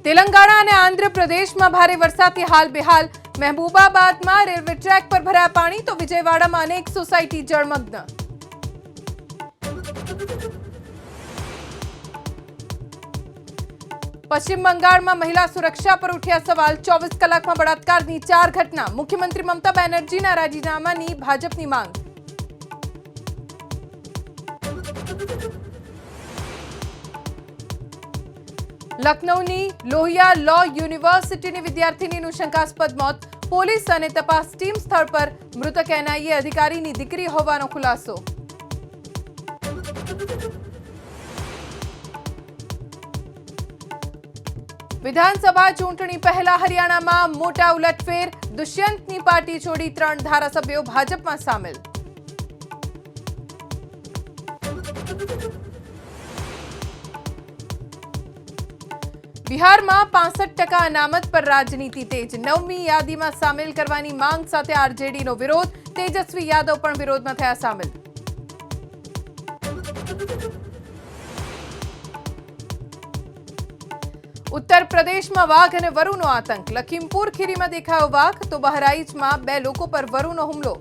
तेलंगाणा અને આંધ્રપ્રદેશમાં ભારે વરસાદથી હાલ બેહાલ। મહેબૂબાબાદમાં રેલવે ટ્રેક પર ભરાયા પાણી તો વિજયવાડામાં અનેક સોસાયટી જળમગ્ન। પશ્ચિમ બંગાળમાં મહિલા સુરક્ષા પર ઉઠ્યા સવાલ। 24 કલાકમાં બળાત્કારની 4 ઘટના। મુખ્યમંત્રી મમતા બેનર્જીના રાજીનામાની ભાજપની માંગ। લખનૌની લોહિયા લો યુનિવર્સિટીની વિદ્યાર્થીનીનું શંકાસ્પદ મોત। પોલીસ અને તપાસ ટીમ સ્થળ પર। મૃતક એનઆઈએ અધિકારીની દીકરી હોવાનો ખુલાસો। વિધાનસભા ચૂંટણી પહેલા હરિયાણામાં મોટા ઉલટફેર। દુષ્યંતની પાર્ટી છોડી 3 ધારાસભ્યો ભાજપમાં સામેલ। બિહારમાં 65% અનામત પર રાજનીતિ તેજ। 9મી યાદીમાં સામેલ કરવાની માંગ સાથે આરજેડીનો વિરોધ। તેજસ્વી યાદવ પણ વિરોધમાં થયા સામેલ। ઉત્તર પ્રદેશમાં વાઘ અને વરુનો આતંક। લખીમપુર ખીરીમાં દેખાયો વાઘ તો બહરાઈચમાં 2 લોકો પર વરુનો હુમલો।